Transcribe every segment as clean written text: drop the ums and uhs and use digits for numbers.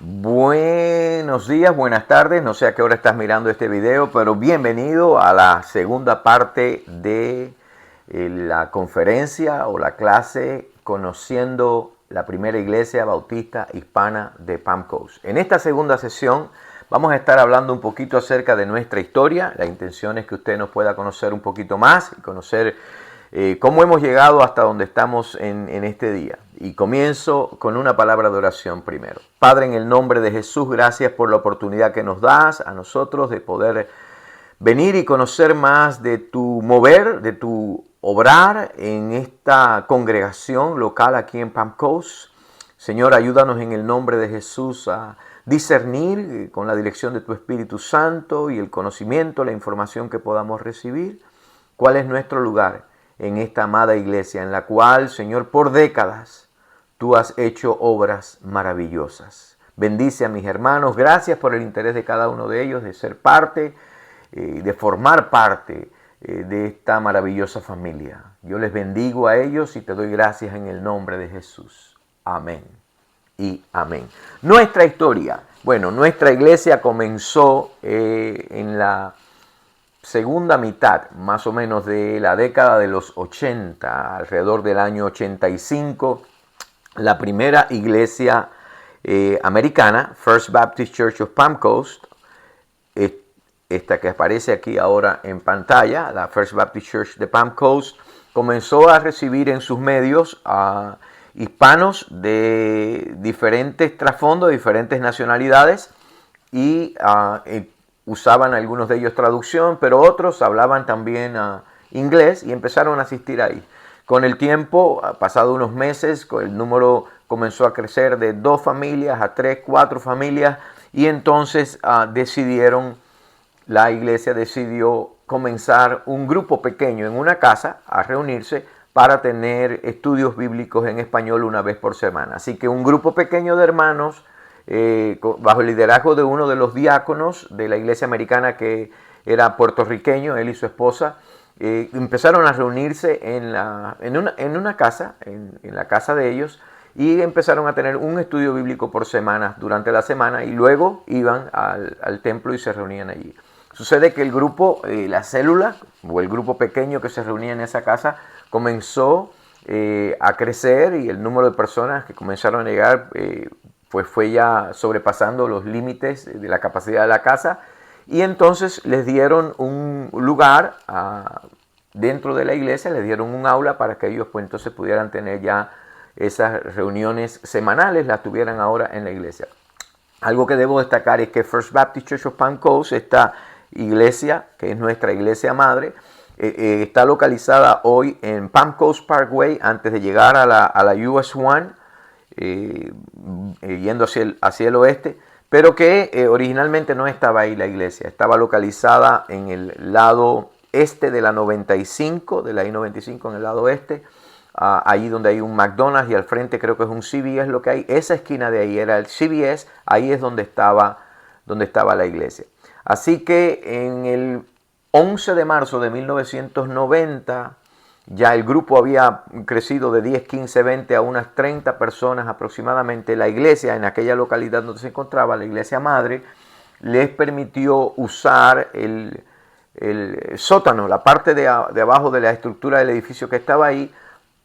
Buenos días, buenas tardes, no sé a qué hora estás mirando este video, pero bienvenido a la segunda parte de la conferencia o la clase Conociendo la Primera Iglesia Bautista Hispana de Palm Coast. En esta segunda sesión vamos a estar hablando un poquito acerca de nuestra historia. La intención es que usted nos pueda conocer un poquito más y conocer cómo hemos llegado hasta donde estamos en este día. Y comienzo con una palabra de oración primero. Padre, en el nombre de Jesús, gracias por la oportunidad que nos das a nosotros de poder venir y conocer más de tu mover, de tu obrar en esta congregación local aquí en Palm Coast. Señor, ayúdanos en el nombre de Jesús a discernir con la dirección de tu Espíritu Santo y el conocimiento, la información que podamos recibir, cuál es nuestro lugar en esta amada iglesia en la cual, Señor, por décadas tú has hecho obras maravillosas. Bendice a mis hermanos. Gracias por el interés de cada uno de ellos de ser parte, de formar parte de esta maravillosa familia. Yo les bendigo a ellos y te doy gracias en el nombre de Jesús. Amén y amén. Nuestra historia. Bueno, nuestra iglesia comenzó en la segunda mitad, más o menos, de la década de los 80, alrededor del año 85, la primera iglesia americana, First Baptist Church of Palm Coast, esta que aparece aquí ahora en pantalla, la First Baptist Church de Palm Coast, comenzó a recibir en sus medios a hispanos de diferentes trasfondos, diferentes nacionalidades, y usaban algunos de ellos traducción, pero otros hablaban también inglés y empezaron a asistir ahí. Con el tiempo, pasado unos meses, el número comenzó a crecer de 2 familias a 3, 4 familias, y entonces la iglesia decidió comenzar un grupo pequeño en una casa a reunirse para tener estudios bíblicos en español una vez por semana. Así que un grupo pequeño de hermanos, bajo el liderazgo de uno de los diáconos de la iglesia americana, que era puertorriqueño, él y su esposa, empezaron a reunirse en una casa, en la casa de ellos, y empezaron a tener un estudio bíblico por semana durante la semana, y luego iban al templo y se reunían allí. Sucede que el grupo, la célula o el grupo pequeño que se reunía en esa casa comenzó a crecer, y el número de personas que comenzaron a llegar pues fue ya sobrepasando los límites de la capacidad de la casa, y entonces les dieron un lugar dentro de la iglesia, les dieron un aula para que ellos pues entonces pudieran tener ya esas reuniones semanales, las tuvieran ahora en la iglesia. Algo que debo destacar es que First Baptist Church of Palm Coast, esta iglesia, que es nuestra iglesia madre, está localizada hoy en Palm Coast Parkway, antes de llegar a la US 1, yendo hacia el oeste, pero que originalmente no estaba ahí la iglesia. Estaba localizada en el lado este de la 95, de la I-95, en el lado este, allí donde hay un McDonald's, y al frente creo que es un CVS lo que hay. Esa esquina de ahí era el CVS, ahí es donde estaba la iglesia. Así que en el 11 de marzo de 1990, ya el grupo había crecido de 10, 15, 20 a unas 30 personas aproximadamente. La iglesia, en aquella localidad donde se encontraba, la iglesia madre, les permitió usar el sótano, la parte de abajo de la estructura del edificio que estaba ahí,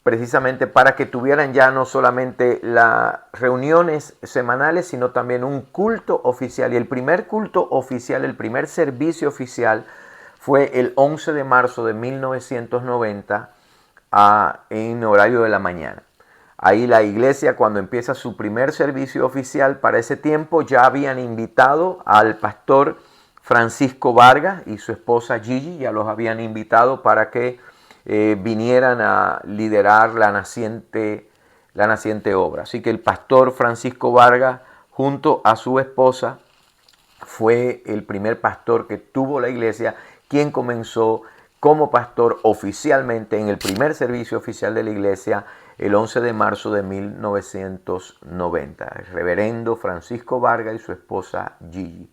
precisamente para que tuvieran ya no solamente las reuniones semanales, sino también un culto oficial. Y el primer culto oficial, el primer servicio oficial, fue el 11 de marzo de 1990 en horario de la mañana. Ahí la iglesia, cuando empieza su primer servicio oficial, para ese tiempo ya habían invitado al pastor Francisco Vargas y su esposa Gigi, ya los habían invitado para que vinieran a liderar la naciente obra. Así que el pastor Francisco Vargas, junto a su esposa, fue el primer pastor que tuvo la iglesia, quien comenzó como pastor oficialmente en el primer servicio oficial de la iglesia el 11 de marzo de 1990. El reverendo Francisco Vargas y su esposa Gigi.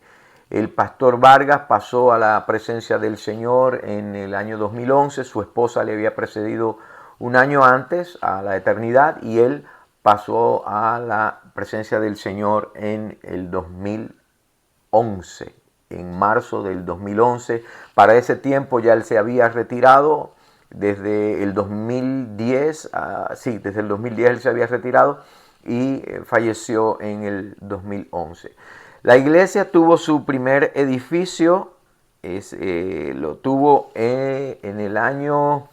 El pastor Vargas pasó a la presencia del Señor en el año 2011. Su esposa le había precedido un año antes a la eternidad, y él pasó a la presencia del Señor en el 2011, en marzo del 2011. Para ese tiempo ya él se había retirado, desde el 2010, sí, desde el 2010 él se había retirado y falleció en el 2011. La iglesia tuvo su primer edificio, lo tuvo en el año,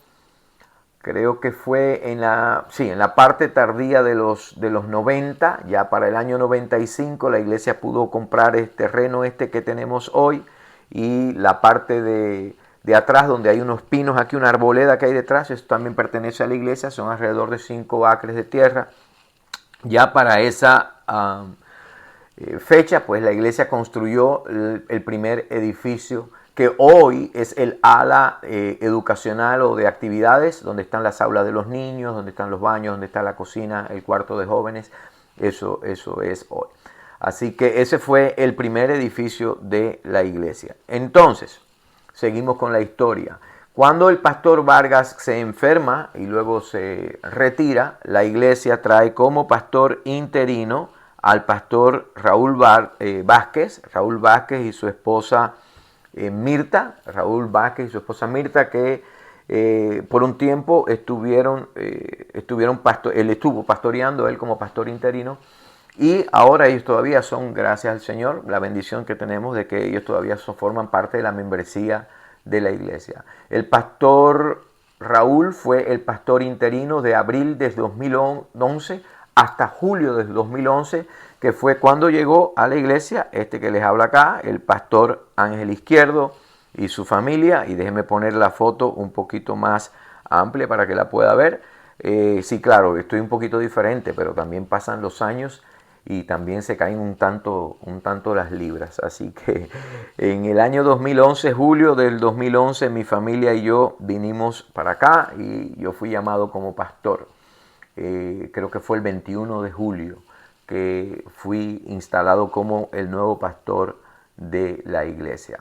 creo que fue en la parte tardía de los 90, ya para el año 95 la iglesia pudo comprar el terreno que tenemos hoy, y la parte de atrás donde hay unos pinos, aquí una arboleda que hay detrás, eso también pertenece a la iglesia, son alrededor de 5 acres de tierra. Ya para esa fecha, pues la iglesia construyó el primer edificio, que hoy es el ala educacional o de actividades, donde están las aulas de los niños, donde están los baños, donde está la cocina, el cuarto de jóvenes. Eso es hoy. Así que ese fue el primer edificio de la iglesia. Entonces, seguimos con la historia. Cuando el pastor Vargas se enferma y luego se retira, la iglesia trae como pastor interino al pastor Raúl Vázquez y su esposa Mirta, que por un tiempo él estuvo pastoreando él como pastor interino, y ahora ellos todavía son, gracias al Señor, la bendición que tenemos de que ellos todavía forman parte de la membresía de la iglesia. El pastor Raúl fue el pastor interino de abril de 2011 hasta julio de 2011, que fue cuando llegó a la iglesia que les habla acá, el pastor Ángel Izquierdo y su familia. Y déjenme poner la foto un poquito más amplia para que la pueda ver. Sí, claro, estoy un poquito diferente, pero también pasan los años y también se caen un tanto las libras. Así que en el año 2011, julio del 2011, mi familia y yo vinimos para acá y yo fui llamado como pastor. Creo que fue el 21 de julio que fui instalado como el nuevo pastor de la iglesia.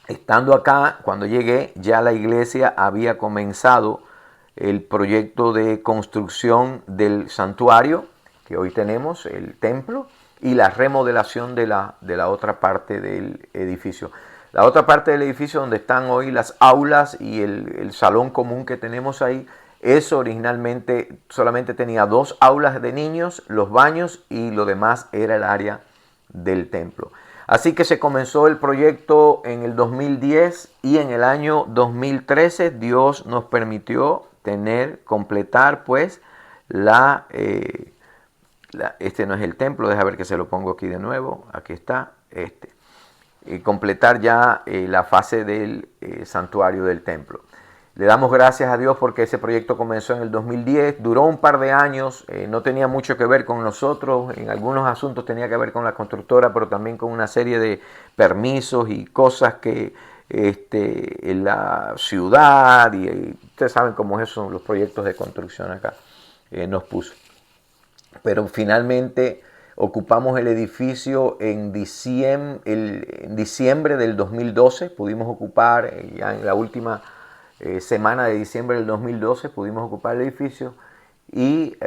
Estando acá, cuando llegué, ya la iglesia había comenzado el proyecto de construcción del santuario que hoy tenemos, el templo, y la remodelación de la otra parte del edificio. La otra parte del edificio donde están hoy las aulas y el salón común que tenemos ahí, eso originalmente solamente tenía 2 aulas de niños, los baños, y lo demás era el área del templo. Así que se comenzó el proyecto en el 2010 y en el año 2013 Dios nos permitió completar pues este no es el templo, deja ver que se lo pongo aquí de nuevo, aquí está, completar ya la fase del santuario del templo. Le damos gracias a Dios porque ese proyecto comenzó en el 2010, duró un par de años, no tenía mucho que ver con nosotros, en algunos asuntos tenía que ver con la constructora, pero también con una serie de permisos y cosas que en la ciudad, y ustedes saben cómo es eso, los proyectos de construcción acá, nos puso. Pero finalmente ocupamos el edificio en diciembre del 2012, pudimos ocupar ya en la última semana de diciembre del 2012 pudimos ocupar el edificio, y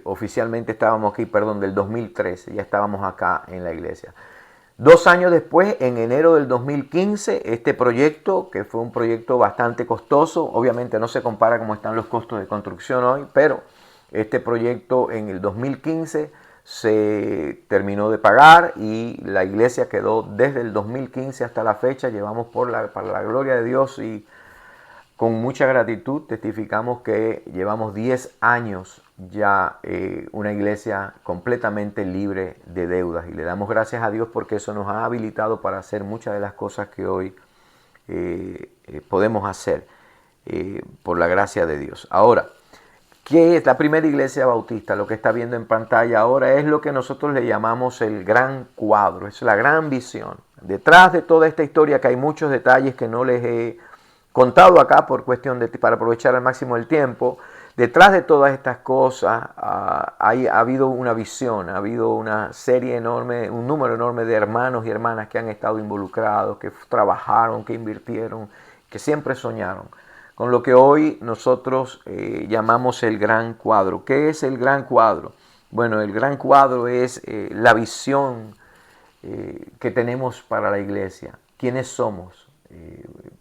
oficialmente estábamos aquí, del 2013, ya estábamos acá en la iglesia. 2 años después, en enero del 2015, este proyecto, que fue un proyecto bastante costoso, obviamente no se compara cómo están los costos de construcción hoy, pero este proyecto en el 2015 se terminó de pagar y la iglesia quedó desde el 2015 hasta la fecha. Llevamos para la gloria de Dios y con mucha gratitud testificamos que llevamos 10 años ya una iglesia completamente libre de deudas, y le damos gracias a Dios porque eso nos ha habilitado para hacer muchas de las cosas que hoy podemos hacer por la gracia de Dios. Ahora, ¿qué es la primera iglesia bautista? Lo que está viendo en pantalla ahora es lo que nosotros le llamamos el gran cuadro, es la gran visión. Detrás de toda esta historia, que hay muchos detalles que no les he contado acá por cuestión para aprovechar al máximo el tiempo, detrás de todas estas cosas ha habido una visión, ha habido una serie enorme, un número enorme de hermanos y hermanas que han estado involucrados, que trabajaron, que invirtieron, que siempre soñaron con lo que hoy nosotros llamamos el gran cuadro. ¿Qué es el gran cuadro? Bueno, el gran cuadro es la visión que tenemos para la iglesia. ¿Quiénes somos?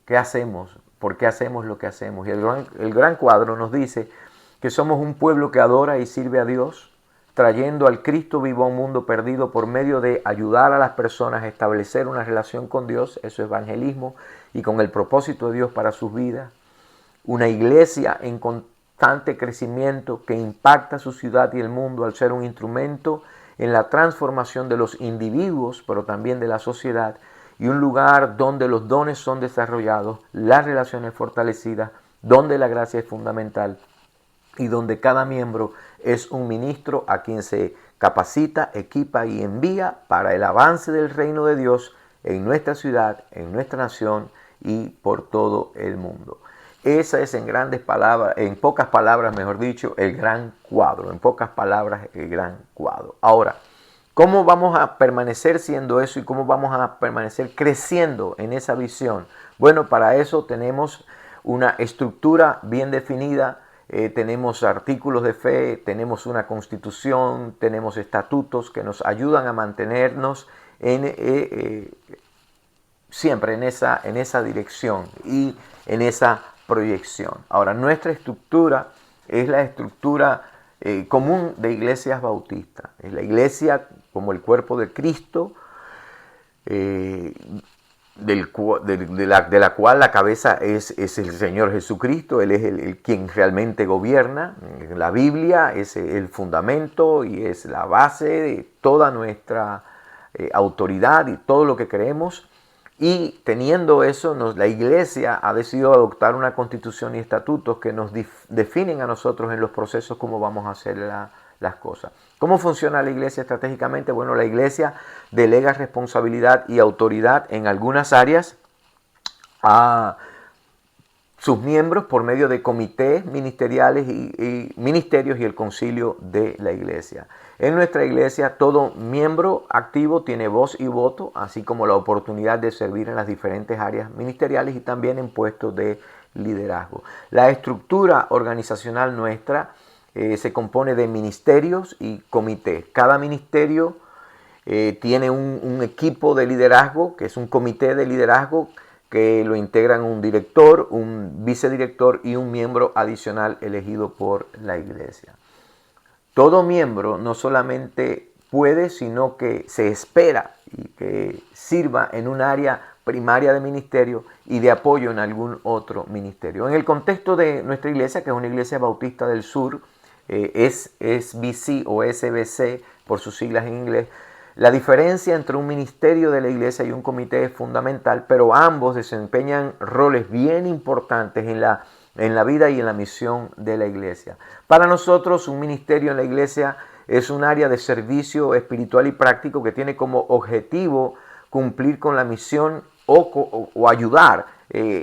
¿Qué hacemos? ¿Por qué hacemos lo que hacemos? Y el gran cuadro nos dice que somos un pueblo que adora y sirve a Dios, trayendo al Cristo vivo a un mundo perdido por medio de ayudar a las personas a establecer una relación con Dios, eso es evangelismo, y con el propósito de Dios para sus vidas. Una iglesia en constante crecimiento que impacta su ciudad y el mundo al ser un instrumento en la transformación de los individuos, pero también de la sociedad, y un lugar donde los dones son desarrollados, las relaciones fortalecidas, donde la gracia es fundamental y donde cada miembro es un ministro a quien se capacita, equipa y envía para el avance del reino de Dios en nuestra ciudad, en nuestra nación y por todo el mundo. Esa es en pocas palabras, mejor dicho, el gran cuadro. En pocas palabras, el gran cuadro. Ahora, ¿cómo vamos a permanecer siendo eso y cómo vamos a permanecer creciendo en esa visión? Bueno, para eso tenemos una estructura bien definida, tenemos artículos de fe, tenemos una constitución, tenemos estatutos que nos ayudan a mantenernos siempre en esa dirección y en esa proyección. Ahora, nuestra estructura es la estructura común de iglesias bautistas. Es la iglesia como el cuerpo de Cristo, de la cual la cabeza es el Señor Jesucristo. Él es quien realmente gobierna. La Biblia es el fundamento y es la base de toda nuestra autoridad y todo lo que creemos. Y teniendo eso, la iglesia ha decidido adoptar una constitución y estatutos que nos definen a nosotros en los procesos cómo vamos a hacer las cosas. ¿Cómo funciona la iglesia estratégicamente? Bueno, la iglesia delega responsabilidad y autoridad en algunas áreas a sus miembros por medio de comités ministeriales y ministerios y el concilio de la iglesia. En nuestra iglesia todo miembro activo tiene voz y voto, así como la oportunidad de servir en las diferentes áreas ministeriales y también en puestos de liderazgo. La estructura organizacional nuestra se compone de ministerios y comités. Cada ministerio tiene un equipo de liderazgo, que es un comité de liderazgo, que lo integran un director, un vicedirector y un miembro adicional elegido por la iglesia. Todo miembro no solamente puede, sino que se espera y que sirva en un área primaria de ministerio y de apoyo en algún otro ministerio. En el contexto de nuestra iglesia, que es una iglesia bautista del sur, es SBC o SBC por sus siglas en inglés, la diferencia entre un ministerio de la iglesia y un comité es fundamental, pero ambos desempeñan roles bien importantes en la vida y en la misión de la iglesia. Para nosotros, un ministerio en la iglesia es un área de servicio espiritual y práctico que tiene como objetivo cumplir con la misión o ayudar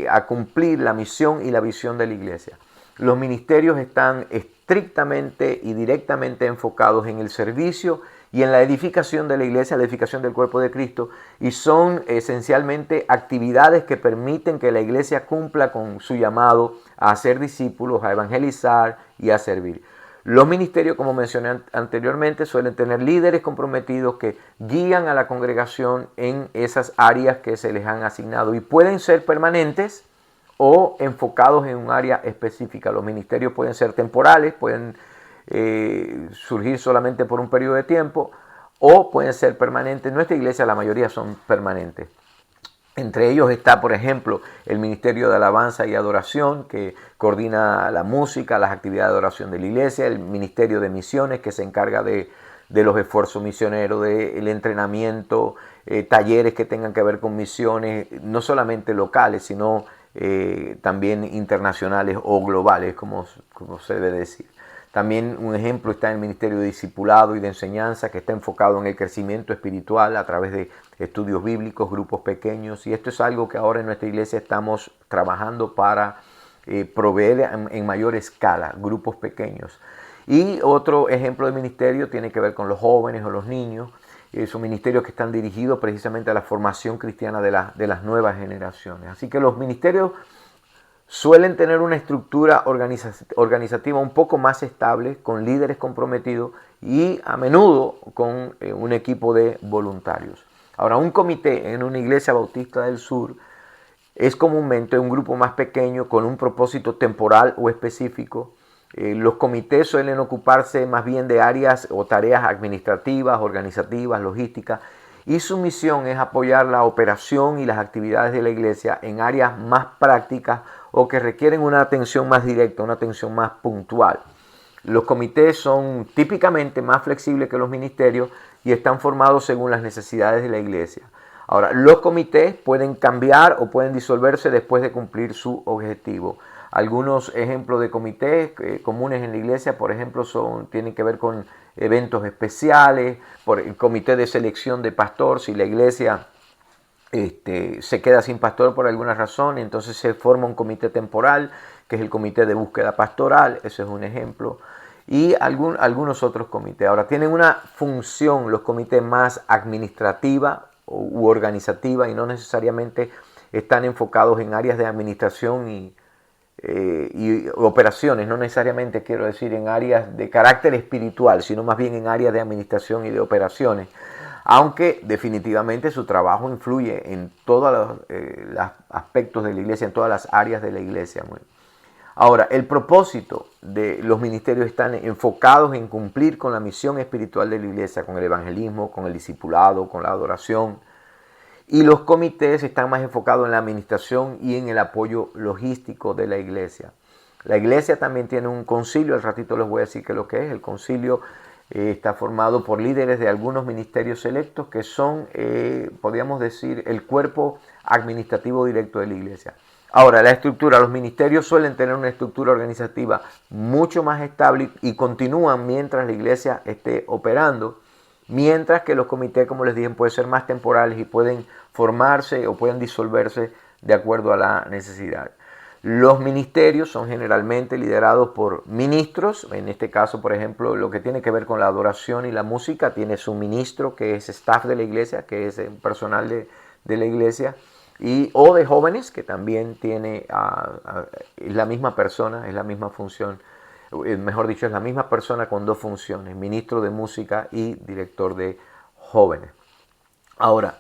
a cumplir la misión y la visión de la iglesia. Los ministerios están estrictamente y directamente enfocados en el servicio y en la edificación de la iglesia, la edificación del cuerpo de Cristo, y son esencialmente actividades que permiten que la iglesia cumpla con su llamado a hacer discípulos, a evangelizar y a servir. Los ministerios, como mencioné anteriormente, suelen tener líderes comprometidos que guían a la congregación en esas áreas que se les han asignado y pueden ser permanentes o enfocados en un área específica. Los ministerios pueden ser temporales, pueden surgir solamente por un periodo de tiempo o pueden ser permanentes. En nuestra iglesia la mayoría son permanentes. Entre ellos está, por ejemplo, el Ministerio de Alabanza y Adoración, que coordina la música, las actividades de adoración de la iglesia, el Ministerio de Misiones, que se encarga de los esfuerzos misioneros, del entrenamiento, talleres que tengan que ver con misiones, no solamente locales, sino también internacionales o globales, como se debe decir. También un ejemplo está en el Ministerio de Discipulado y de Enseñanza, que está enfocado en el crecimiento espiritual a través de estudios bíblicos, grupos pequeños. Y esto es algo que ahora en nuestra iglesia estamos trabajando para proveer en mayor escala, grupos pequeños. Y otro ejemplo de ministerio tiene que ver con los jóvenes o los niños. Son ministerios que están dirigidos precisamente a la formación cristiana de las nuevas generaciones. Así que los ministerios suelen tener una estructura organizativa un poco más estable, con líderes comprometidos y a menudo con un equipo de voluntarios. Ahora, un comité en una iglesia bautista del sur es comúnmente un grupo más pequeño con un propósito temporal o específico. Los comités suelen ocuparse más bien de áreas o tareas administrativas, organizativas, logísticas, y su misión es apoyar la operación y las actividades de la iglesia en áreas más prácticas o que requieren una atención más directa, una atención más puntual. Los comités son típicamente más flexibles que los ministerios y están formados según las necesidades de la iglesia. Ahora, los comités pueden cambiar o pueden disolverse después de cumplir su objetivo. Algunos ejemplos de comités comunes en la iglesia, por ejemplo, tienen que ver con eventos especiales, por el comité de selección de pastor, si la iglesia se queda sin pastor por alguna razón, entonces se forma un comité temporal, que es el comité de búsqueda pastoral, ese es un ejemplo, y algunos otros comités. Ahora, tienen una función los comités más administrativa u organizativa y no necesariamente están enfocados en áreas de administración y operaciones, no necesariamente quiero decir en áreas de carácter espiritual, sino más bien en áreas de administración y de operaciones, aunque definitivamente su trabajo influye en todos los aspectos de la iglesia, en todas las áreas de la iglesia. Ahora, el propósito de los ministerios están enfocados en cumplir con la misión espiritual de la iglesia, con el evangelismo, con el discipulado, con la adoración. Y los comités están más enfocados en la administración y en el apoyo logístico de la iglesia. La iglesia también tiene un concilio, al ratito les voy a decir qué es lo que es. El concilio está formado por líderes de algunos ministerios selectos que son, podríamos decir, el cuerpo administrativo directo de la iglesia. Ahora, la estructura, los ministerios suelen tener una estructura organizativa mucho más estable y continúan mientras la iglesia esté operando. Mientras que los comités, como les dije, pueden ser más temporales y pueden formarse o pueden disolverse de acuerdo a la necesidad. Los ministerios son generalmente liderados por ministros. En este caso, por ejemplo, lo que tiene que ver con la adoración y la música, tiene su ministro, que es staff de la iglesia, que es personal de la iglesia, o de jóvenes, que también tiene es la misma persona, es la misma función. Mejor dicho, es la misma persona con dos funciones, ministro de música y director de jóvenes. Ahora,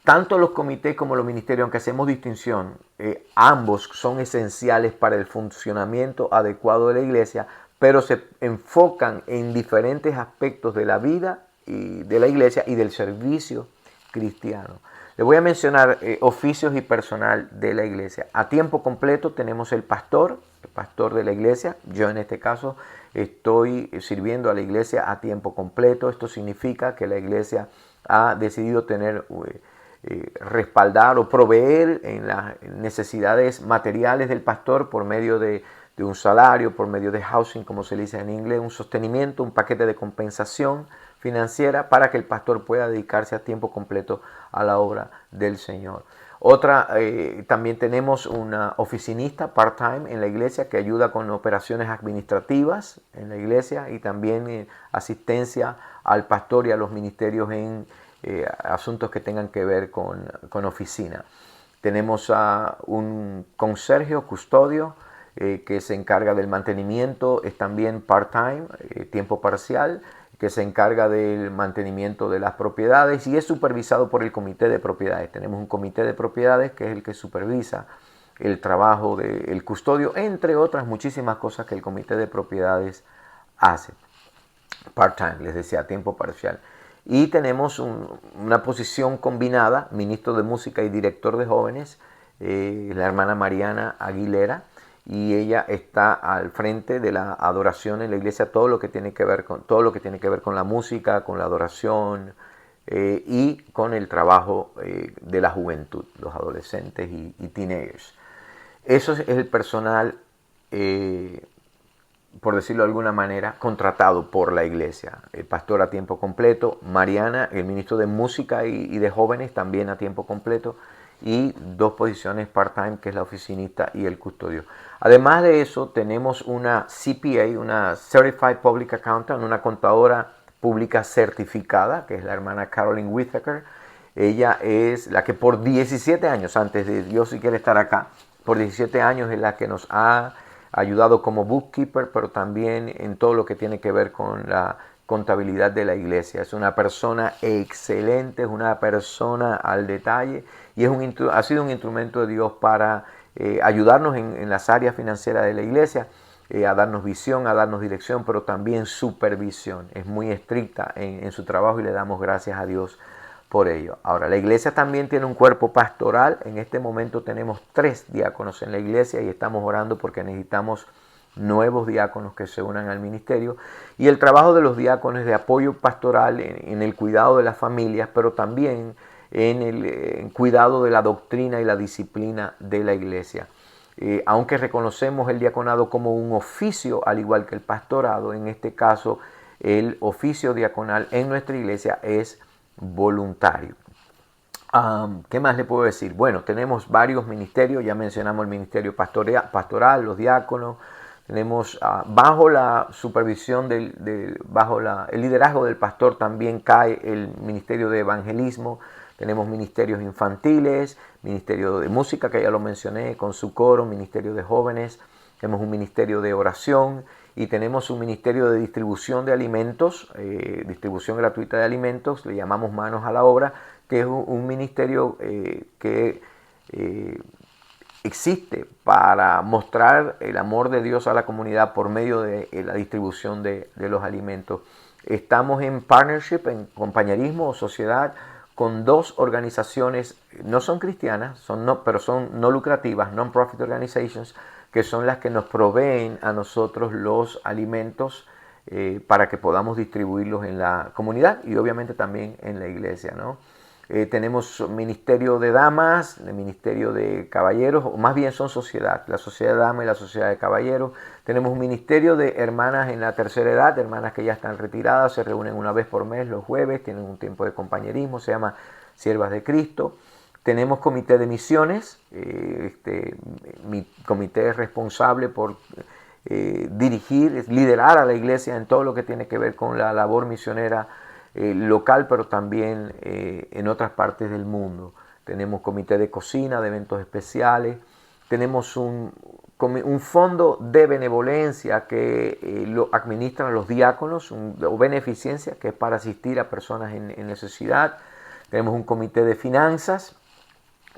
tanto los comités como los ministerios, aunque hacemos distinción, ambos son esenciales para el funcionamiento adecuado de la iglesia, pero se enfocan en diferentes aspectos de la vida y de la iglesia y del servicio cristiano. Les voy a mencionar oficios y personal de la iglesia. A tiempo completo tenemos el pastor de la iglesia. Yo en este caso estoy sirviendo a la iglesia a tiempo completo. Esto significa que la iglesia ha decidido respaldar o proveer en las necesidades materiales del pastor por medio de un salario, por medio de housing, como se dice en inglés, un sostenimiento, un paquete de compensación financiera para que el pastor pueda dedicarse a tiempo completo a la obra del Señor. También tenemos una oficinista part-time en la iglesia que ayuda con operaciones administrativas en la iglesia y también asistencia al pastor y a los ministerios en asuntos que tengan que ver con oficina. Tenemos a un conserje o custodio que se encarga del mantenimiento, es también part-time, tiempo parcial, que se encarga del mantenimiento de las propiedades y es supervisado por el comité de propiedades. Tenemos un comité de propiedades que es el que supervisa el trabajo del custodio, entre otras muchísimas cosas que el comité de propiedades hace. Part-time, les decía, tiempo parcial. Y tenemos una posición combinada, ministro de música y director de jóvenes, la hermana Mariana Aguilera, y ella está al frente de la adoración en la iglesia, todo lo que tiene que ver con la música, con la adoración y con el trabajo de la juventud, los adolescentes y teenagers. Eso es el personal, por decirlo de alguna manera, contratado por la iglesia. El pastor a tiempo completo, Mariana, el ministro de música y de jóvenes, también a tiempo completo, y dos posiciones part-time, que es la oficinista y el custodio. Además de eso, tenemos una CPA, una Certified Public Accountant, una contadora pública certificada, que es la hermana Carolyn Whittaker. Ella es la que por 17 años, antes de yo siquiera estar acá, por 17 años es la que nos ha ayudado como bookkeeper, pero también en todo lo que tiene que ver con la contabilidad de la iglesia. Es una persona excelente, es una persona al detalle y ha sido un instrumento de Dios para ayudarnos en las áreas financieras de la iglesia, a darnos visión, a darnos dirección, pero también supervisión. Es muy estricta en su trabajo y le damos gracias a Dios por ello. Ahora, la iglesia también tiene un cuerpo pastoral. En este momento tenemos 3 diáconos en la iglesia y estamos orando porque necesitamos nuevos diáconos que se unan al ministerio. Y el trabajo de los diáconos es de apoyo pastoral en el cuidado de las familias, pero también en el cuidado de la doctrina y la disciplina de la iglesia. Aunque reconocemos el diaconado como un oficio, al igual que el pastorado, en este caso el oficio diaconal en nuestra iglesia es voluntario. ¿Qué más le puedo decir? Bueno, tenemos varios ministerios, ya mencionamos el ministerio pastoral, los diáconos, tenemos bajo la supervisión, bajo el liderazgo del pastor también cae el ministerio de evangelismo, tenemos ministerios infantiles, ministerio de música que ya lo mencioné con su coro, ministerio de jóvenes, tenemos un ministerio de oración y tenemos un ministerio de distribución de alimentos, distribución gratuita de alimentos, le llamamos Manos a la Obra, que es un ministerio que existe para mostrar el amor de Dios a la comunidad por medio de la distribución de los alimentos. Estamos en partnership, en compañerismo o sociedad con 2 organizaciones, no son cristianas, pero son no lucrativas, non-profit organizations, que son las que nos proveen a nosotros los alimentos para que podamos distribuirlos en la comunidad y obviamente también en la iglesia, ¿no? Tenemos ministerio de damas, el ministerio de caballeros, o más bien son sociedad, la sociedad de damas y la sociedad de caballeros. Tenemos un ministerio de hermanas en la tercera edad, hermanas que ya están retiradas, se reúnen una vez por mes los jueves, tienen un tiempo de compañerismo, se llama Siervas de Cristo. Tenemos comité de misiones, mi comité es responsable por dirigir, liderar a la iglesia en todo lo que tiene que ver con la labor misionera local, pero también en otras partes del mundo. Tenemos comité de cocina, de eventos especiales, tenemos un fondo de benevolencia que lo administran los diáconos, o beneficencia, que es para asistir a personas en necesidad. Tenemos un comité de finanzas,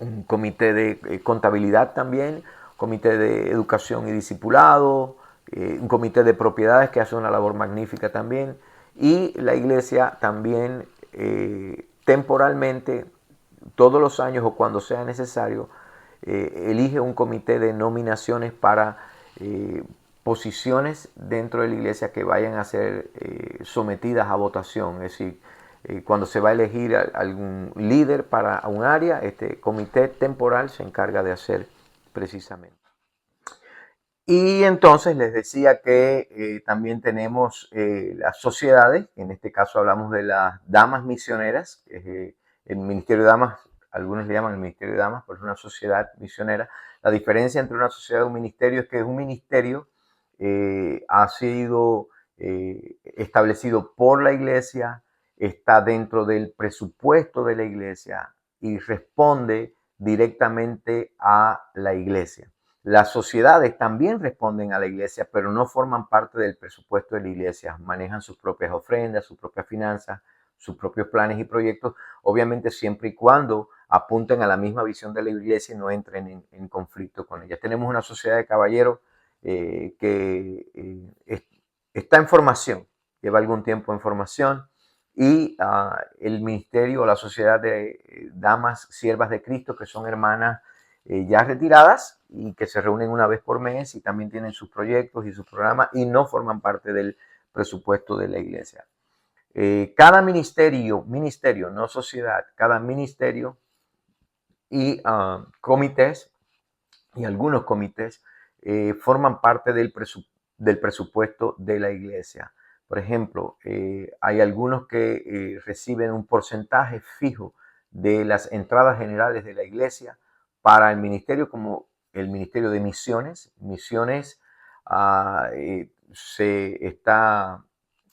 un comité de contabilidad también, comité de educación y discipulado, un comité de propiedades que hace una labor magnífica también. Y la iglesia también temporalmente, todos los años o cuando sea necesario, elige un comité de nominaciones para posiciones dentro de la iglesia que vayan a ser sometidas a votación. Es decir, cuando se va a elegir algún líder para un área, este comité temporal se encarga de hacer precisamente. Y entonces les decía que también tenemos las sociedades, en este caso hablamos de las damas misioneras, que es el Ministerio de Damas, algunos le llaman el Ministerio de Damas, pero es una sociedad misionera. La diferencia entre una sociedad y un ministerio es que un ministerio ha sido establecido por la iglesia, está dentro del presupuesto de la iglesia y responde directamente a la iglesia. Las sociedades también responden a la iglesia, pero no forman parte del presupuesto de la iglesia. Manejan sus propias ofrendas, sus propias finanzas, sus propios planes y proyectos, obviamente siempre y cuando apunten a la misma visión de la iglesia y no entren en conflicto con ella. Tenemos una sociedad de caballeros que está en formación, lleva algún tiempo en formación, y el ministerio o la sociedad de damas siervas de Cristo, que son hermanas ya retiradas y que se reúnen una vez por mes y también tienen sus proyectos y sus programas y no forman parte del presupuesto de la iglesia. Cada ministerio, no sociedad, cada ministerio y comités y algunos comités forman parte del presupuesto de la iglesia. Por ejemplo, hay algunos que reciben un porcentaje fijo de las entradas generales de la iglesia para el ministerio, como el Ministerio de Misiones. Misiones se está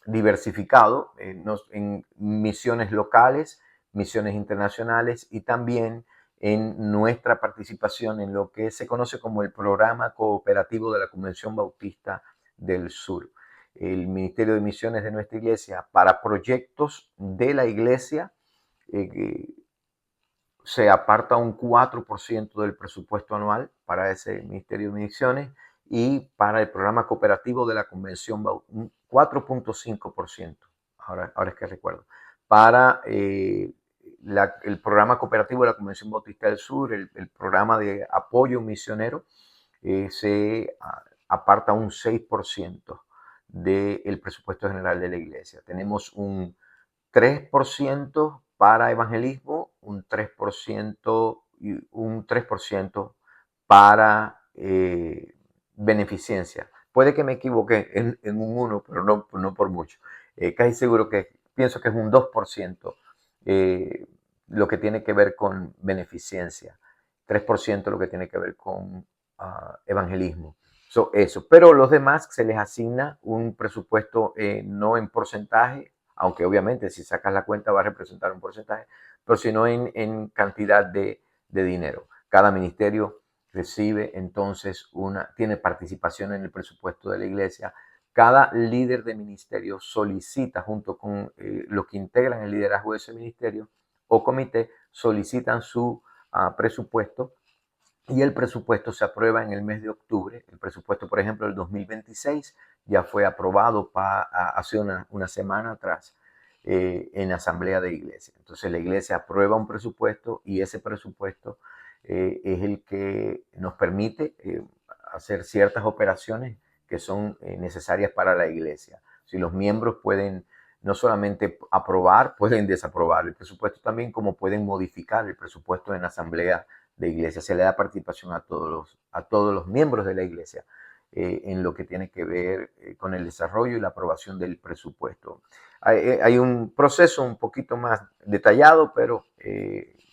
diversificado en misiones locales, misiones internacionales y también en nuestra participación en lo que se conoce como el Programa Cooperativo de la Convención Bautista del Sur. El Ministerio de Misiones de nuestra iglesia, para proyectos de la iglesia, se aparta un 4% del presupuesto anual para ese Ministerio de Misiones, y para el programa cooperativo de la Convención un 4.5%. Ahora es que recuerdo. Para el programa cooperativo de la Convención Bautista del Sur, el programa de apoyo misionero, se aparta un 6% del presupuesto general de la iglesia. Tenemos un 3% para evangelismo, un 3% y un 3% para beneficencia. Puede que me equivoque en un 1, pero no por mucho. Casi seguro que pienso que es un 2% lo que tiene que ver con beneficencia, 3% lo que tiene que ver con evangelismo. Eso. Pero los demás se les asigna un presupuesto no en porcentaje, aunque obviamente si sacas la cuenta va a representar un porcentaje, pero sino en cantidad de dinero. Cada ministerio recibe entonces tiene participación en el presupuesto de la iglesia. Cada líder de ministerio solicita, junto con los que integran el liderazgo de ese ministerio o comité, solicitan su presupuesto, y el presupuesto se aprueba en el mes de octubre. El presupuesto, por ejemplo, del 2026 ya fue aprobado hace una semana atrás en la asamblea de iglesia. Entonces la iglesia aprueba un presupuesto, y ese presupuesto es el que nos permite hacer ciertas operaciones que son necesarias para la iglesia. Si los miembros pueden no solamente aprobar, pueden desaprobar el presupuesto también, como pueden modificar el presupuesto en la asamblea de iglesia. Se le da participación a todos los miembros de la iglesia en lo que tiene que ver con el desarrollo y la aprobación del presupuesto. Hay un proceso un poquito más detallado, pero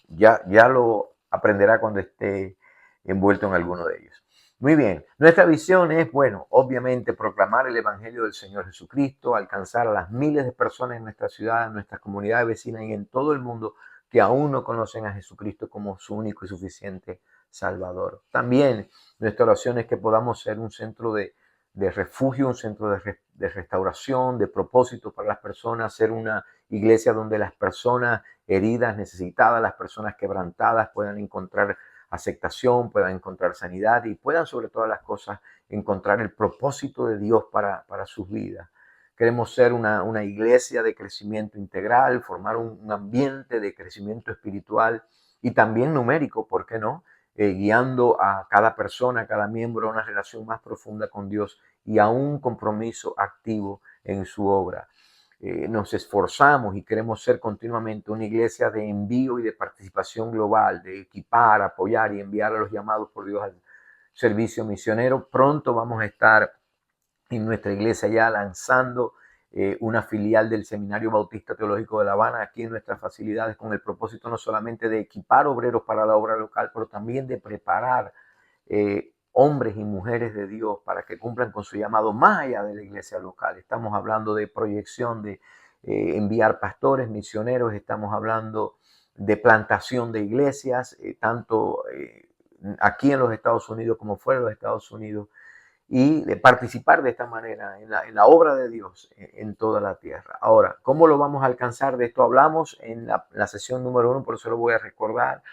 ya lo aprenderá cuando esté envuelto en alguno de ellos. Muy bien, nuestra visión es, bueno, obviamente proclamar el Evangelio del Señor Jesucristo, alcanzar a las miles de personas en nuestra ciudad, en nuestras comunidades vecinas y en todo el mundo que aún no conocen a Jesucristo como su único y suficiente Salvador. También nuestra oración es que podamos ser un centro de refugio, un centro de restauración, de propósito para las personas, ser una iglesia donde las personas heridas, necesitadas, las personas quebrantadas puedan encontrar aceptación, puedan encontrar sanidad y puedan, sobre todas las cosas, encontrar el propósito de Dios para sus vidas. Queremos ser una iglesia de crecimiento integral, formar un ambiente de crecimiento espiritual y también numérico, ¿por qué no? Guiando a cada persona, a cada miembro a una relación más profunda con Dios y a un compromiso activo en su obra. Nos esforzamos y queremos ser continuamente una iglesia de envío y de participación global, de equipar, apoyar y enviar a los llamados por Dios al servicio misionero. Pronto vamos a estar en nuestra iglesia ya lanzando una filial del Seminario Bautista Teológico de La Habana aquí en nuestras facilidades, con el propósito no solamente de equipar obreros para la obra local, pero también de preparar hombres y mujeres de Dios para que cumplan con su llamado más allá de la iglesia local. Estamos hablando de proyección, de enviar pastores, misioneros, estamos hablando de plantación de iglesias, tanto aquí en los Estados Unidos como fuera de los Estados Unidos, y de participar de esta manera en la obra de Dios en toda la tierra. Ahora, ¿cómo lo vamos a alcanzar? De esto hablamos en la sesión número 1, por eso lo voy a recordar,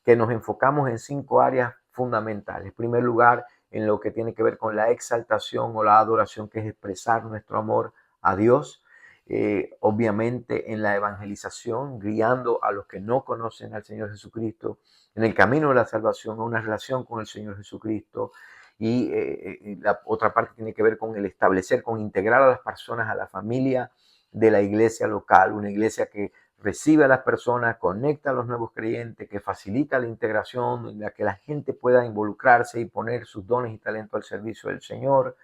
que nos enfocamos en 5 áreas fundamentales. En primer lugar, en lo que tiene que ver con la exaltación o la adoración, que es expresar nuestro amor a Dios. Obviamente en la evangelización, guiando a los que no conocen al Señor Jesucristo en el camino de la salvación, a una relación con el Señor Jesucristo. Y la otra parte tiene que ver con el establecer, con integrar a las personas a la familia de la iglesia local, una iglesia que recibe a las personas, conecta a los nuevos creyentes, que facilita la integración, en la que la gente pueda involucrarse y poner sus dones y talentos al servicio del Señor.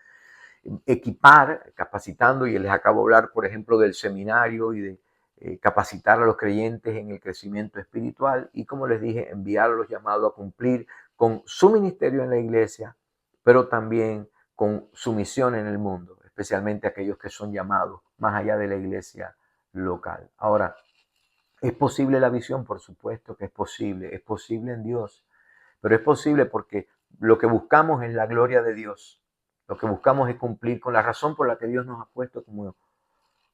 Equipar, capacitando, y les acabo de hablar, por ejemplo, del seminario y de capacitar a los creyentes en el crecimiento espiritual, y como les dije, enviar a los llamados a cumplir con su ministerio en la iglesia, pero también con su misión en el mundo, especialmente aquellos que son llamados más allá de la iglesia local. Ahora, ¿Es posible la visión? Por supuesto que es posible en Dios, pero es posible porque lo que buscamos es la gloria de Dios, lo que buscamos es cumplir con la razón por la que Dios nos ha puesto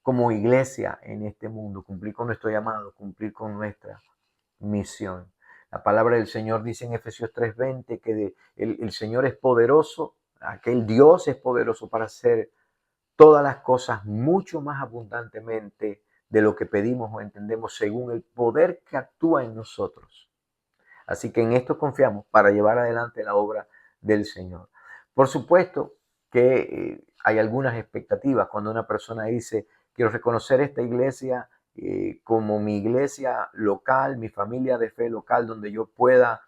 como iglesia en este mundo, cumplir con nuestro llamado, cumplir con nuestra misión. La palabra del Señor dice en Efesios 3:20 que el Señor es poderoso, aquel Dios es poderoso para hacer todas las cosas mucho más abundantemente de lo que pedimos o entendemos según el poder que actúa en nosotros. Así que en esto confiamos para llevar adelante la obra del Señor. Por supuesto que hay algunas expectativas cuando una persona dice, quiero reconocer esta iglesia como mi iglesia local, mi familia de fe local, donde yo pueda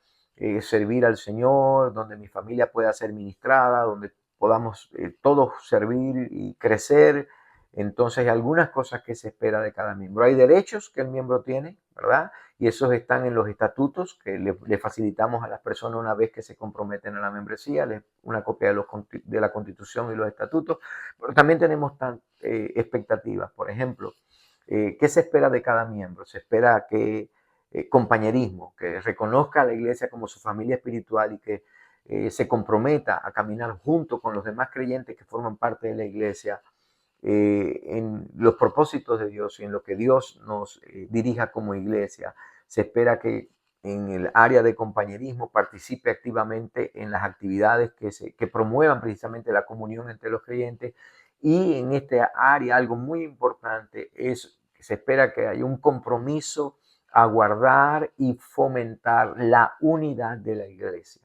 servir al Señor, donde mi familia pueda ser ministrada, donde podamos todos servir y crecer. Entonces hay algunas cosas que se espera de cada miembro. Hay derechos que el miembro tiene, ¿verdad? Y esos están en los estatutos que le facilitamos a las personas una vez que se comprometen a la membresía, una copia de la Constitución y los estatutos, pero también tenemos expectativas. Por ejemplo, ¿qué se espera de cada miembro? Se espera que compañerismo, que reconozca a la iglesia como su familia espiritual y que se comprometa a caminar junto con los demás creyentes que forman parte de la iglesia en los propósitos de Dios y en lo que Dios nos dirija como iglesia. Se espera que en el área de compañerismo participe activamente en las actividades que promuevan precisamente la comunión entre los creyentes. Y en esta área algo muy importante es que se espera que haya un compromiso a guardar y fomentar la unidad de la iglesia,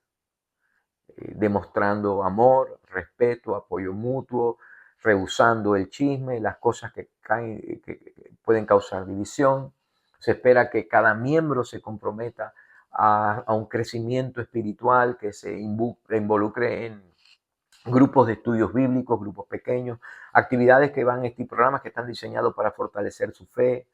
demostrando amor, respeto, apoyo mutuo, rehusando el chisme, las cosas que pueden causar división. Se espera que cada miembro se comprometa a un crecimiento espiritual, que se involucre en grupos de estudios bíblicos, grupos pequeños, actividades que van en programas que están diseñados para fortalecer su fe,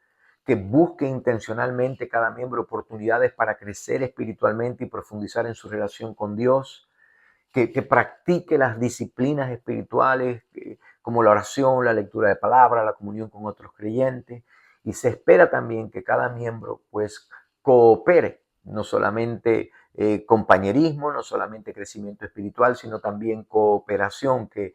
que busque intencionalmente cada miembro oportunidades para crecer espiritualmente y profundizar en su relación con Dios, que practique las disciplinas espirituales como la oración, la lectura de palabra, la comunión con otros creyentes. Y se espera también que cada miembro pues coopere, no solamente compañerismo, no solamente crecimiento espiritual, sino también cooperación, que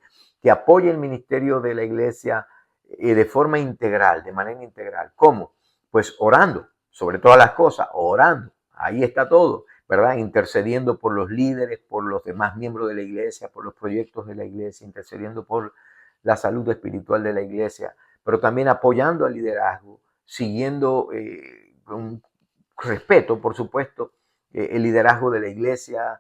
apoye el ministerio de la iglesia de forma integral, de manera integral. ¿Cómo? Pues orando, sobre todas las cosas, orando. Ahí está todo, ¿verdad? Intercediendo por los líderes, por los demás miembros de la iglesia, por los proyectos de la iglesia, intercediendo por la salud espiritual de la iglesia, pero también apoyando al liderazgo, siguiendo con respeto, por supuesto, el liderazgo de la iglesia,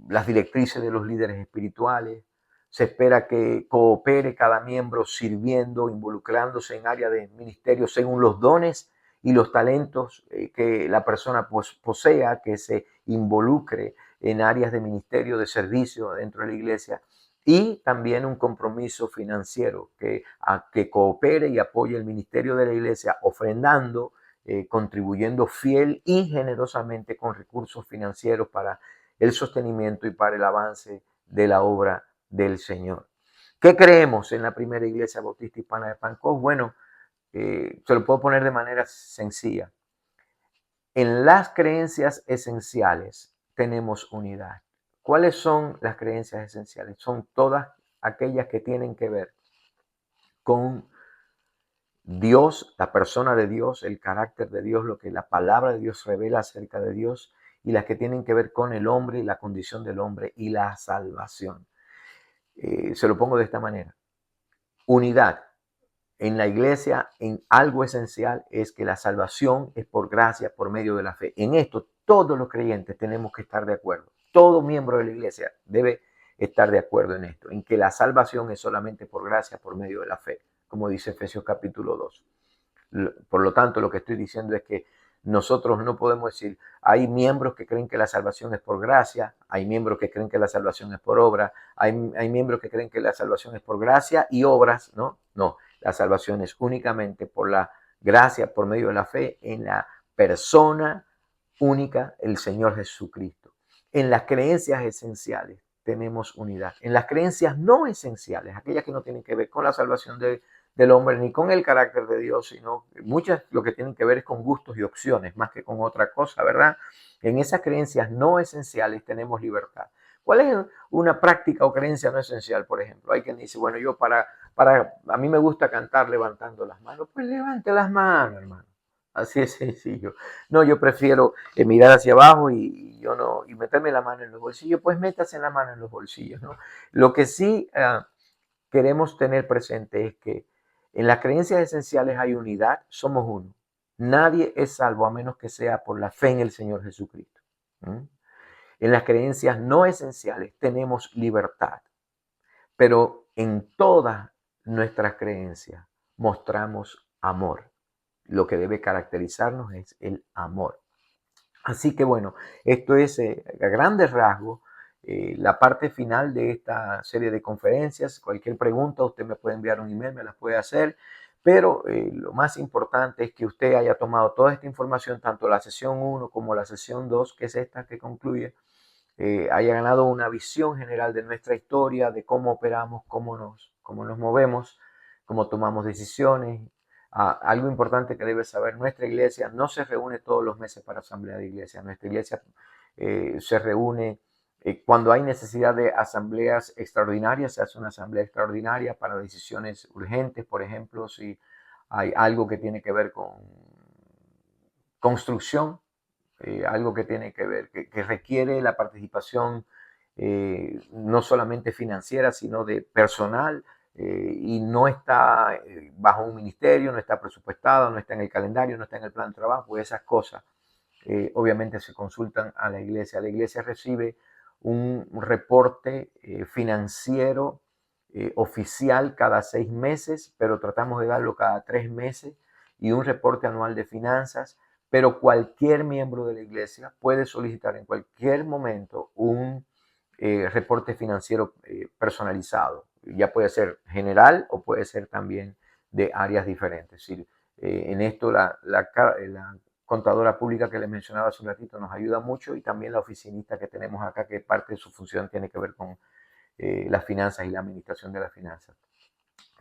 las directrices de los líderes espirituales. Se espera que coopere cada miembro sirviendo, involucrándose en áreas de ministerio según los dones y los talentos que la persona posea, que se involucre en áreas de ministerio, de servicio dentro de la iglesia, y también un compromiso financiero que coopere y apoye el ministerio de la iglesia ofrendando, contribuyendo fiel y generosamente con recursos financieros para el sostenimiento y para el avance de la obra del Señor. ¿Qué creemos en la primera iglesia bautista hispana de Pancos? Bueno, se lo puedo poner de manera sencilla. En las creencias esenciales tenemos unidad. ¿Cuáles son las creencias esenciales? Son todas aquellas que tienen que ver con Dios, la persona de Dios, el carácter de Dios, lo que la palabra de Dios revela acerca de Dios, y las que tienen que ver con el hombre y la condición del hombre y la salvación. Se lo pongo de esta manera. Unidad en la iglesia, en algo esencial, es que la salvación es por gracia, por medio de la fe. En esto todos los creyentes tenemos que estar de acuerdo. Todo miembro de la iglesia debe estar de acuerdo en esto, en que la salvación es solamente por gracia, por medio de la fe, como dice Efesios capítulo 2. Por lo tanto, lo que estoy diciendo es que nosotros no podemos decir, hay miembros que creen que la salvación es por gracia, hay miembros que creen que la salvación es por obra, hay miembros que creen que la salvación es por gracia y obras, ¿no? No, la salvación es únicamente por la gracia, por medio de la fe, en la persona única, el Señor Jesucristo. En las creencias esenciales tenemos unidad. En las creencias no esenciales, aquellas que no tienen que ver con la salvación del hombre ni con el carácter de Dios, sino muchas lo que tienen que ver es con gustos y opciones, más que con otra cosa, ¿verdad? En esas creencias no esenciales tenemos libertad. ¿Cuál es una práctica o creencia no esencial, por ejemplo? Hay quien dice, bueno, yo a mí me gusta cantar levantando las manos. Pues levante las manos, hermano. Así es sencillo. No, yo prefiero mirar hacia abajo yo no, y meterme la mano en los bolsillos. Pues métase la mano en los bolsillos, ¿no? Lo que sí queremos tener presente es que en las creencias esenciales hay unidad, somos uno. Nadie es salvo a menos que sea por la fe en el Señor Jesucristo. ¿Mm? En las creencias no esenciales tenemos libertad, pero en todas nuestras creencias mostramos amor. Lo que debe caracterizarnos es el amor. Así que bueno, esto es a grandes rasgos la parte final de esta serie de conferencias. Cualquier pregunta usted me puede enviar un email, me las puede hacer. Pero lo más importante es que usted haya tomado toda esta información, tanto la sesión 1 como la sesión 2, que es esta que concluye, haya ganado una visión general de nuestra historia, de cómo operamos, cómo nos movemos, cómo tomamos decisiones. Algo importante que debe saber, nuestra iglesia no se reúne todos los meses para asamblea de iglesia. Nuestra iglesia se reúne cuando hay necesidad de asambleas extraordinarias, se hace una asamblea extraordinaria para decisiones urgentes, por ejemplo, si hay algo que tiene que ver con construcción, algo que tiene que ver, que requiere la participación no solamente financiera, sino de personal, y no está bajo un ministerio, no está presupuestado, no está en el calendario, no está en el plan de trabajo, esas cosas obviamente se consultan a la iglesia. La iglesia recibe un reporte financiero oficial cada 6 meses, pero tratamos de darlo cada 3 meses, y un reporte anual de finanzas. Pero cualquier miembro de la iglesia puede solicitar en cualquier momento un reporte financiero personalizado. Ya puede ser general o puede ser también de áreas diferentes. Es decir, en esto la contadora pública que les mencionaba hace un ratito nos ayuda mucho, y también la oficinista que tenemos acá, que parte de su función tiene que ver con las finanzas y la administración de las finanzas.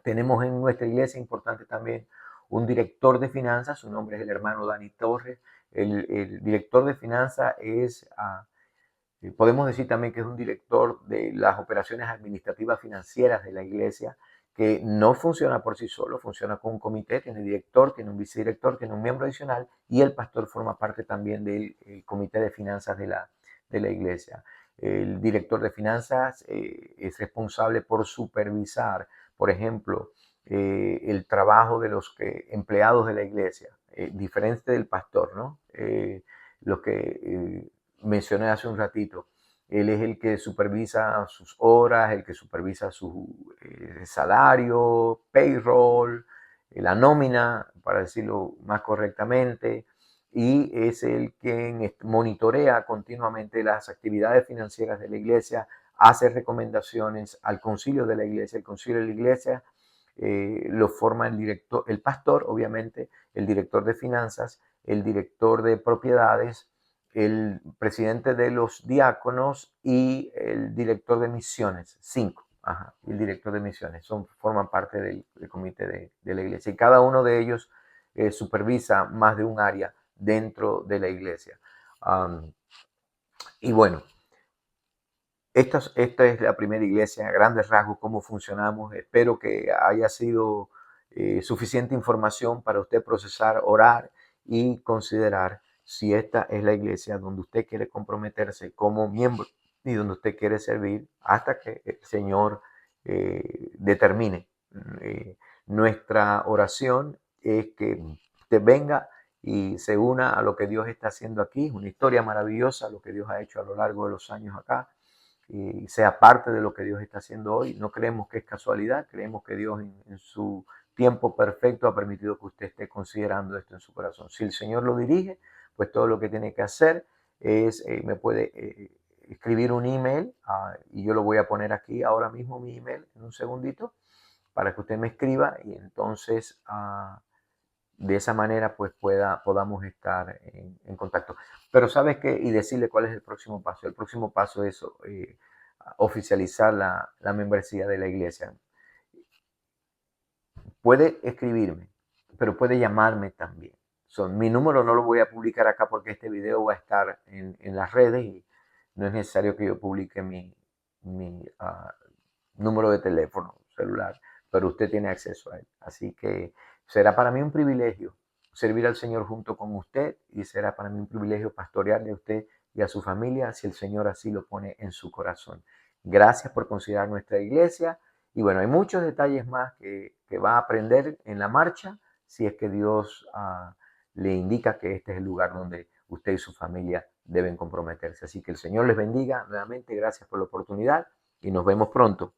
Tenemos en nuestra iglesia, importante también, un director de finanzas, su nombre es el hermano Dani Torres. El director de finanzas es, podemos decir también que es un director de las operaciones administrativas financieras de la iglesia, que no funciona por sí solo, funciona con un comité, tiene director, tiene un vicedirector, tiene un miembro adicional, y el pastor forma parte también del comité de finanzas de la iglesia. El director de finanzas es responsable por supervisar, por ejemplo, el trabajo de los empleados de la iglesia, diferente del pastor, ¿no? Los que mencioné hace un ratito. Él es el que supervisa sus horas, el que supervisa su salario, payroll, la nómina, para decirlo más correctamente, y es el que monitorea continuamente las actividades financieras de la iglesia, hace recomendaciones al concilio de la iglesia. El concilio de la iglesia lo forma el director, el pastor, obviamente, el director de finanzas, el director de propiedades, el presidente de los diáconos y el director de misiones. 5. Ajá, el director de misiones forman parte del comité de la iglesia, y cada uno de ellos supervisa más de un área dentro de la iglesia. Y bueno, esta es la primera iglesia, a grandes rasgos, cómo funcionamos. Espero que haya sido suficiente información para usted procesar, orar y considerar si esta es la iglesia donde usted quiere comprometerse como miembro y donde usted quiere servir hasta que el Señor determine. Nuestra oración es que usted venga y se una a lo que Dios está haciendo aquí. Es una historia maravillosa lo que Dios ha hecho a lo largo de los años acá, y sea parte de lo que Dios está haciendo hoy. No creemos que es casualidad, creemos que Dios en su tiempo perfecto ha permitido que usted esté considerando esto en su corazón. Si el Señor lo dirige, pues todo lo que tiene que hacer es, me puede escribir un email, y yo lo voy a poner aquí ahora mismo, mi email, en un segundito, para que usted me escriba, y entonces de esa manera pues podamos estar en contacto. Pero sabes qué, y decirle cuál es el próximo paso. El próximo paso es oficializar la membresía de la iglesia. Puede escribirme, pero puede llamarme también. Mi número no lo voy a publicar acá porque este video va a estar en las redes y no es necesario que yo publique mi número de teléfono celular, pero usted tiene acceso a él. Así que será para mí un privilegio servir al Señor junto con usted y será para mí un privilegio pastorearle a usted y a su familia si el Señor así lo pone en su corazón. Gracias por considerar nuestra iglesia y bueno, hay muchos detalles más que va a aprender en la marcha si es que Dios le indica que este es el lugar donde usted y su familia deben comprometerse. Así que el Señor les bendiga nuevamente, gracias por la oportunidad y nos vemos pronto.